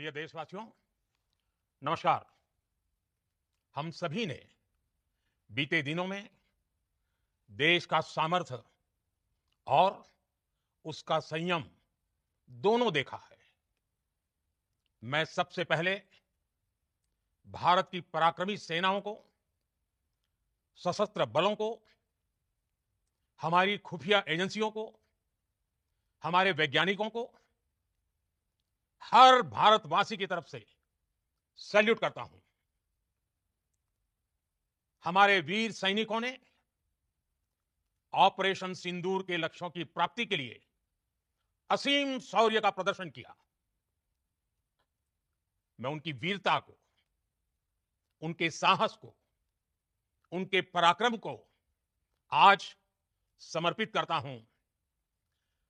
प्रिय देशवासियों, नमस्कार। हम सभी ने बीते दिनों में देश का सामर्थ्य और उसका संयम दोनों देखा है। मैं सबसे पहले भारत की पराक्रमी सेनाओं को, सशस्त्र बलों को, हमारी खुफिया एजेंसियों को, हमारे वैज्ञानिकों को, हर भारतवासी की तरफ से सैल्यूट करता हूं। हमारे वीर सैनिकों ने ऑपरेशन सिंदूर के लक्ष्यों की प्राप्ति के लिए असीम शौर्य का प्रदर्शन किया। मैं उनकी वीरता को, उनके साहस को, उनके पराक्रम को आज समर्पित करता हूं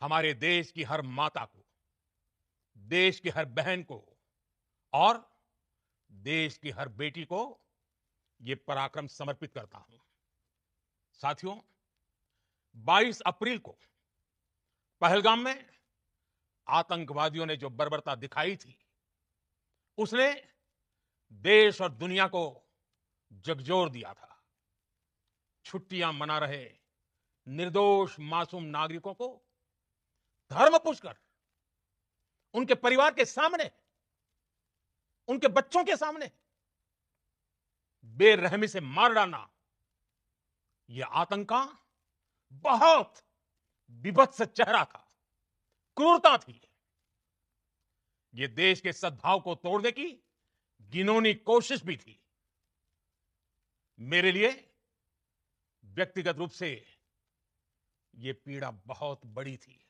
हमारे देश की हर माता को, देश की हर बहन को और देश की हर बेटी को ये पराक्रम समर्पित करता हूं। साथियों, 22 अप्रैल को पहलगाम में आतंकवादियों ने जो बर्बरता दिखाई थी, उसने देश और दुनिया को झकझोर दिया था। छुट्टियां मना रहे निर्दोष मासूम नागरिकों को धर्म पूछकर उनके परिवार के सामने, उनके बच्चों के सामने बेरहमी से मार डालना, यह आतंक का बहुत विभत्स चेहरा था, क्रूरता थी। यह देश के सद्भाव को तोड़ने की घिनौनी कोशिश भी थी। मेरे लिए व्यक्तिगत रूप से यह पीड़ा बहुत बड़ी थी।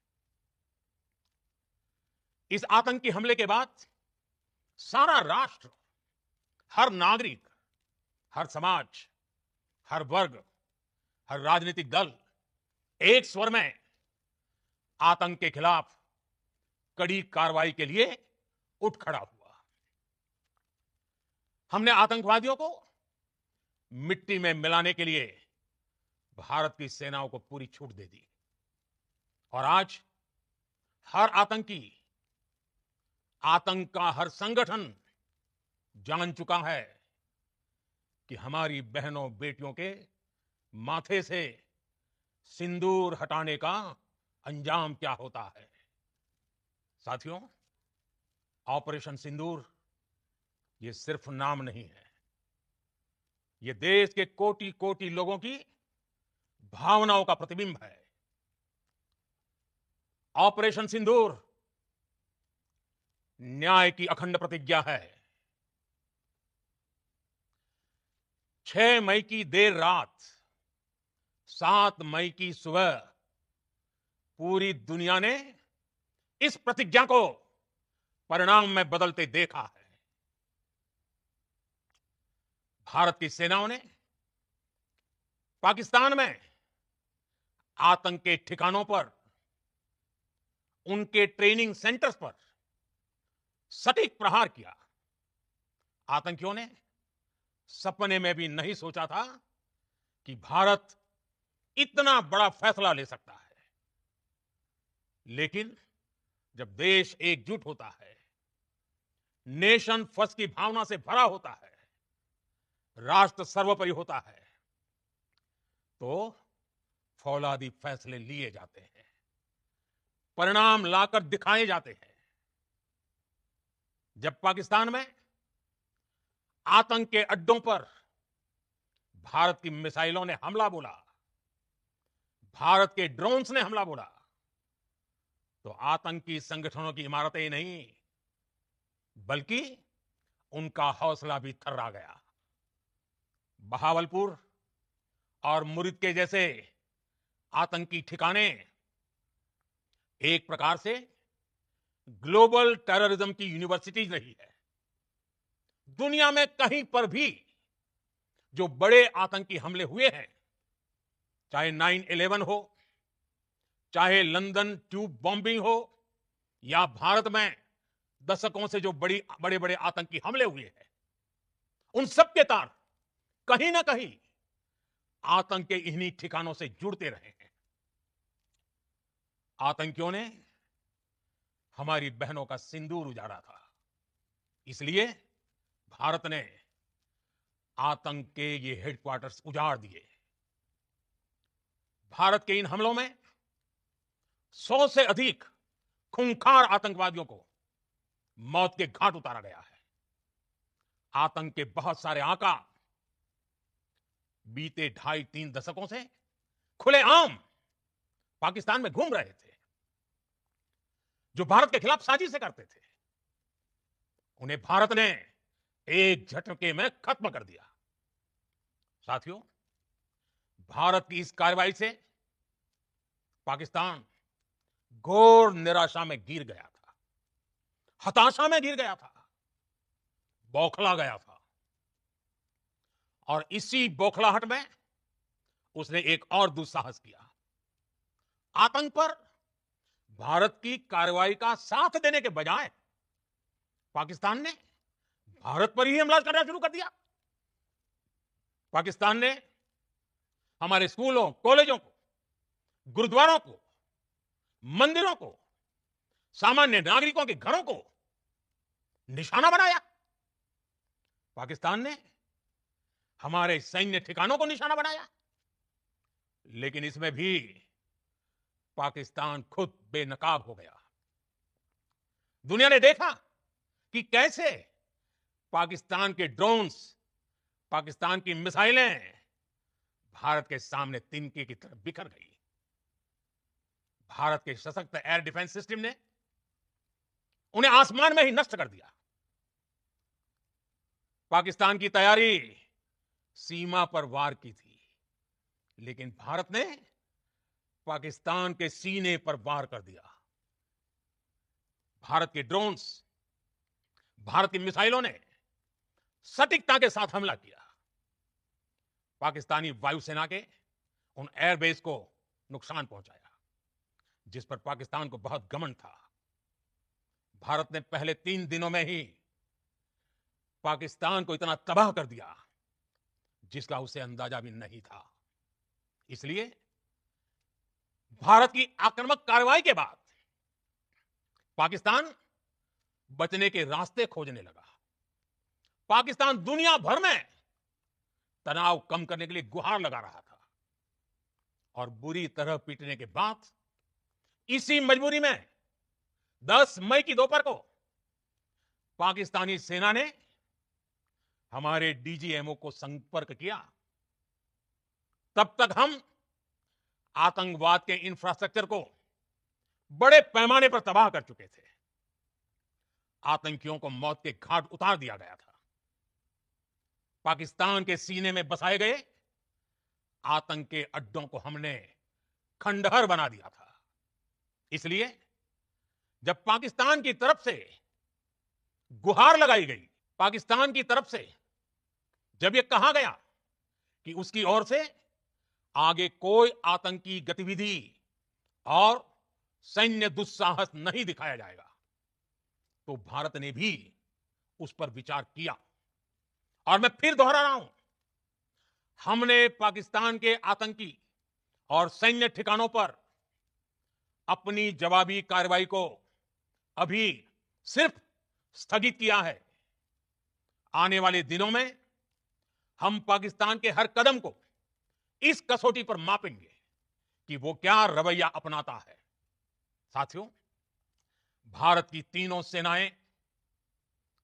इस आतंकी हमले के बाद सारा राष्ट्र, हर नागरिक, हर समाज, हर वर्ग, हर राजनीतिक दल एक स्वर में आतंक के खिलाफ कड़ी कार्रवाई के लिए उठ खड़ा हुआ। हमने आतंकवादियों को मिट्टी में मिलाने के लिए भारत की सेनाओं को पूरी छूट दे दी और आज हर आतंकी, आतंक का हर संगठन जान चुका है कि हमारी बहनों बेटियों के माथे से सिंदूर हटाने का अंजाम क्या होता है। साथियों, ऑपरेशन सिंदूर ये सिर्फ नाम नहीं है, ये देश के कोटि कोटि लोगों की भावनाओं का प्रतिबिंब है। ऑपरेशन सिंदूर न्याय की अखंड प्रतिज्ञा है। 6 मई की देर रात, 7 मई की सुबह पूरी दुनिया ने इस प्रतिज्ञा को परिणाम में बदलते देखा है। भारत की सेनाओं ने पाकिस्तान में आतंक के ठिकानों पर, उनके ट्रेनिंग सेंटर्स पर सटीक प्रहार किया। आतंकियों ने सपने में भी नहीं सोचा था कि भारत इतना बड़ा फैसला ले सकता है। लेकिन जब देश एकजुट होता है, नेशन फर्स्ट की भावना से भरा होता है, राष्ट्र सर्वोपरि होता है, तो फौलादी फैसले लिए जाते हैं, परिणाम लाकर दिखाए जाते हैं। जब पाकिस्तान में आतंक के अड्डों पर भारत की मिसाइलों ने हमला बोला, भारत के ड्रोन्स ने हमला बोला, तो आतंकी संगठनों की इमारतें ही नहीं, बल्कि उनका हौसला भी थर्रा गया। बहावलपुर और मुरिद के जैसे आतंकी ठिकाने एक प्रकार से ग्लोबल टेररिज्म की यूनिवर्सिटीज रही है। दुनिया में कहीं पर भी जो बड़े आतंकी हमले हुए हैं, चाहे 9/11 हो, चाहे लंदन ट्यूब बॉम्बिंग हो, या भारत में दशकों से जो बड़े बड़े आतंकी हमले हुए हैं, उन सब के तार कहीं ना कहीं आतंक के इन्हीं ठिकानों से जुड़ते रहे हैं। आतंकियों ने हमारी बहनों का सिंदूर उजाड़ा था, इसलिए भारत ने आतंक के ये हेडक्वार्टर्स उजाड़ दिए। भारत के इन हमलों में 100 से अधिक खूंखार आतंकवादियों को मौत के घाट उतारा गया है। आतंक के बहुत सारे आका बीते 2.5-3 दशकों से खुलेआम पाकिस्तान में घूम रहे थे, जो भारत के खिलाफ साजिशें करते थे। उन्हें भारत ने एक झटके में खत्म कर दिया। साथियों, भारत की इस कार्रवाई से पाकिस्तान घोर निराशा में गिर गया था, हताशा में गिर गया था, बौखला गया था। और इसी बौखलाहट में उसने एक और दुस्साहस किया। आतंक पर भारत की कार्रवाई का साथ देने के बजाय पाकिस्तान ने भारत पर ही हमला करना शुरू कर दिया। पाकिस्तान ने हमारे स्कूलों, कॉलेजों को, गुरुद्वारों को, मंदिरों को, सामान्य नागरिकों के घरों को निशाना बनाया। पाकिस्तान ने हमारे सैन्य ठिकानों को निशाना बनाया। लेकिन इसमें भी पाकिस्तान खुद बेनकाब हो गया। दुनिया ने देखा कि कैसे पाकिस्तान के ड्रोन्स, पाकिस्तान की मिसाइलें भारत के सामने तिनके की तरह बिखर गई। भारत के सशक्त एयर डिफेंस सिस्टम ने उन्हें आसमान में ही नष्ट कर दिया। पाकिस्तान की तैयारी सीमा पर वार की थी, लेकिन भारत ने पाकिस्तान के सीने पर वार कर दिया। भारत के ड्रोन्स, भारत की मिसाइलों ने सटीकता के साथ हमला किया। पाकिस्तानी वायुसेना के उन एयरबेस को नुकसान पहुंचाया, जिस पर पाकिस्तान को बहुत घमंड था। भारत ने पहले 3 दिनों में ही पाकिस्तान को इतना तबाह कर दिया जिसका उसे अंदाजा भी नहीं था। इसलिए भारत की आक्रामक कार्रवाई के बाद पाकिस्तान बचने के रास्ते खोजने लगा। पाकिस्तान दुनिया भर में तनाव कम करने के लिए गुहार लगा रहा था। और बुरी तरह पीटने के बाद इसी मजबूरी में 10 मई की दोपहर को पाकिस्तानी सेना ने हमारे डीजीएमओ को संपर्क किया। तब तक हम आतंकवाद के इंफ्रास्ट्रक्चर को बड़े पैमाने पर तबाह कर चुके थे। आतंकियों को मौत के घाट उतार दिया गया था। पाकिस्तान के सीने में बसाए गए आतंक के अड्डों को हमने खंडहर बना दिया था। इसलिए जब पाकिस्तान की तरफ से गुहार लगाई गई, पाकिस्तान की तरफ से जब यह कहा गया कि उसकी ओर से आगे कोई आतंकी गतिविधि और सैन्य दुस्साहस नहीं दिखाया जाएगा, तो भारत ने भी उस पर विचार किया। और मैं फिर दोहरा रहा हूं, हमने पाकिस्तान के आतंकी और सैन्य ठिकानों पर अपनी जवाबी कार्रवाई को अभी सिर्फ स्थगित किया है। आने वाले दिनों में हम पाकिस्तान के हर कदम को इस कसौटी पर मापेंगे कि वो क्या रवैया अपनाता है। साथियों, भारत की तीनों सेनाएं,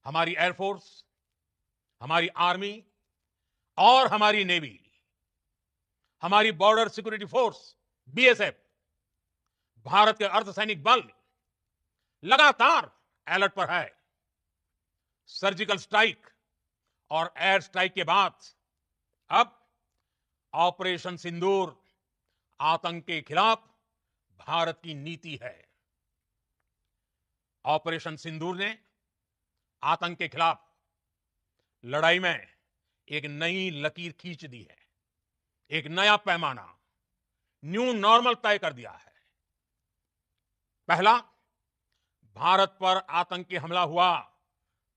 हमारी एयरफोर्स, हमारी आर्मी और हमारी नेवी, हमारी border security force BSF, Bharat के अर्धसैनिक बल लगातार अलर्ट पर है। सर्जिकल स्ट्राइक और एयर स्ट्राइक के बाद अब ऑपरेशन सिंदूर आतंक के खिलाफ भारत की नीति है। ऑपरेशन सिंदूर ने आतंक के खिलाफ लड़ाई में एक नई लकीर खींच दी है, एक नया पैमाना, न्यू नॉर्मल तय कर दिया है। पहला, भारत पर आतंकी हमला हुआ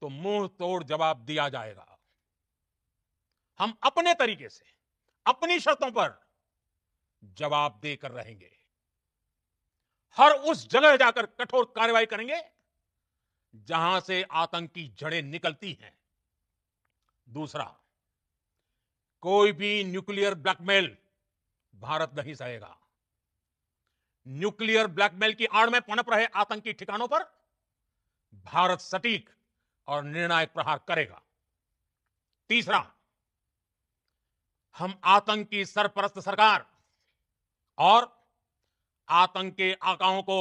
तो मुंह तोड़ जवाब दिया जाएगा। हम अपने तरीके से, अपनी शर्तों पर जवाब देकर रहेंगे। हर उस जगह जाकर कठोर कार्रवाई करेंगे जहां से आतंक की जड़ें निकलती हैं। दूसरा, कोई भी न्यूक्लियर ब्लैकमेल भारत नहीं सहेगा। न्यूक्लियर ब्लैकमेल की आड़ में पनप रहे आतंकी ठिकानों पर भारत सटीक और निर्णायक प्रहार करेगा। तीसरा, हम आतंक की सरपरस्त सरकार और आतंक के आकाओं को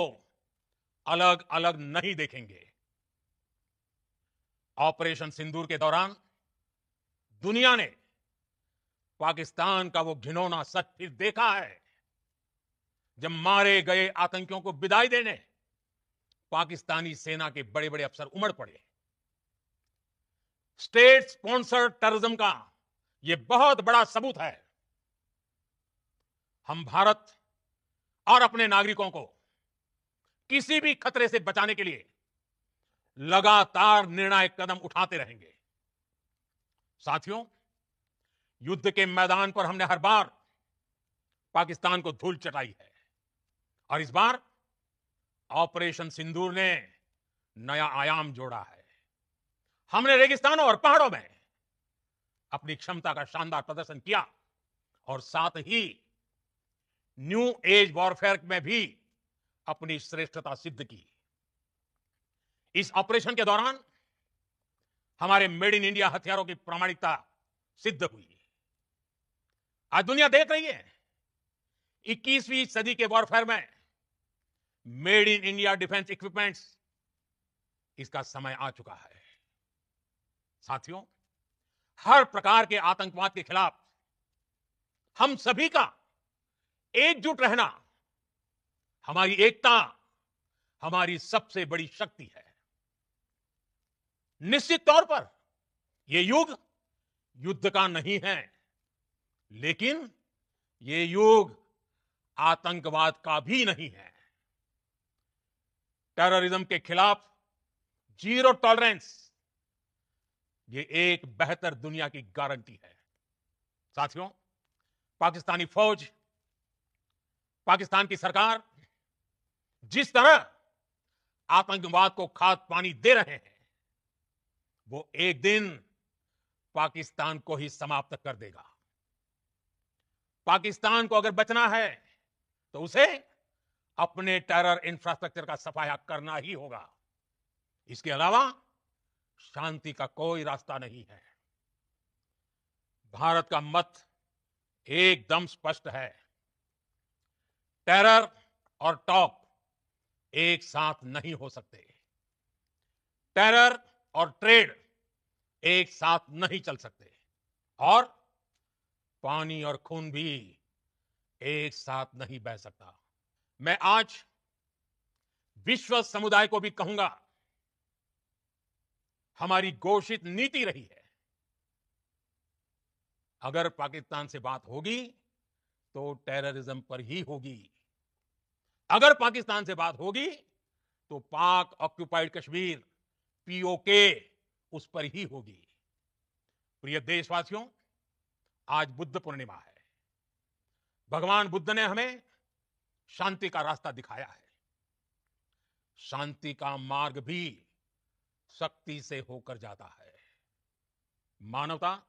अलग अलग नहीं देखेंगे। ऑपरेशन सिंदूर के दौरान दुनिया ने पाकिस्तान का वो घिनौना सच फिर देखा है, जब मारे गए आतंकियों को विदाई देने पाकिस्तानी सेना के बड़े बड़े अफसर उमड़ पड़े। स्टेट स्पॉन्सर्ड टेररिज्म का यह बहुत बड़ा सबूत है। हम भारत और अपने नागरिकों को किसी भी खतरे से बचाने के लिए लगातार निर्णायक कदम उठाते रहेंगे। साथियों, युद्ध के मैदान पर हमने हर बार पाकिस्तान को धूल चटाई है और इस बार ऑपरेशन सिंदूर ने नया आयाम जोड़ा है। हमने रेगिस्तानों और पहाड़ों में अपनी क्षमता का शानदार प्रदर्शन किया और साथ ही न्यू एज वॉरफेयर में भी अपनी श्रेष्ठता सिद्ध की। इस ऑपरेशन के दौरान हमारे मेड इन इंडिया हथियारों की प्रामाणिकता सिद्ध हुई। आज दुनिया देख रही है 21वीं सदी के वॉरफेयर में made in India defence equipments, इसका समय आ चुका है। साथियों, हर प्रकार के आतंकवाद के खिलाफ हम सभी का एकजुट रहना, हमारी एकता हमारी सबसे बड़ी शक्ति है। निश्चित तौर पर यह युग युद्ध का नहीं है, लेकिन यह युग आतंकवाद का भी नहीं है। टेररिज्म के खिलाफ जीरो टॉलरेंस, ये एक बेहतर दुनिया की गारंटी है। साथियों, पाकिस्तानी फौज, पाकिस्तान की सरकार जिस तरह आतंकवाद को खाद पानी दे रहे हैं, वो एक दिन पाकिस्तान को ही समाप्त कर देगा। पाकिस्तान को अगर बचना है तो उसे अपने टेरर इंफ्रास्ट्रक्चर का सफाया करना ही होगा। इसके अलावा शांति का कोई रास्ता नहीं है। भारत का मत एकदम स्पष्ट है। टेरर और टॉक एक साथ नहीं हो सकते। टेरर और ट्रेड एक साथ नहीं चल सकते और पानी और खून भी एक साथ नहीं बह सकता। मैं आज विश्व समुदाय को भी कहूंगा, हमारी घोषित नीति रही है, अगर पाकिस्तान से बात होगी तो टेररिज्म पर ही होगी। अगर पाकिस्तान से बात होगी तो पाक ऑक्युपाइड कश्मीर पीओके उस पर ही होगी। प्रिय देशवासियों, आज बुद्ध पूर्णिमा है। भगवान बुद्ध ने हमें शांति का रास्ता दिखाया है। शांति का मार्ग भी शक्ति से होकर जाता है। मानवता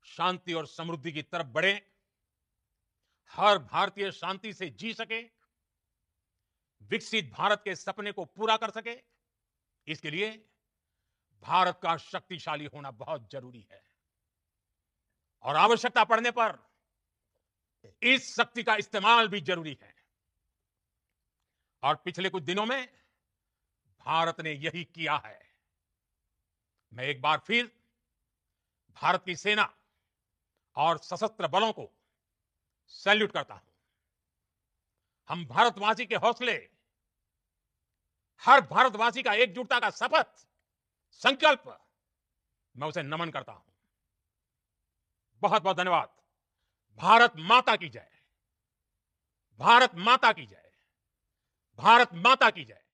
शांति और समृद्धि की तरफ बढ़े, हर भारतीय शांति से जी सके, विकसित भारत के सपने को पूरा कर सके, इसके लिए भारत का शक्तिशाली होना बहुत जरूरी है। और आवश्यकता पड़ने पर इस शक्ति का इस्तेमाल भी जरूरी है। और पिछले कुछ दिनों में भारत ने यही किया है। मैं एक बार फिर भारत की सेना और सशस्त्र बलों को सैल्यूट करता हूं। हम भारतवासी के हौसले, हर भारतवासी का एकजुटता का शपथ, संकल्प, मैं उसे नमन करता हूं। बहुत बहुत धन्यवाद। भारत माता की जय। भारत माता की जय। भारत माता की जय।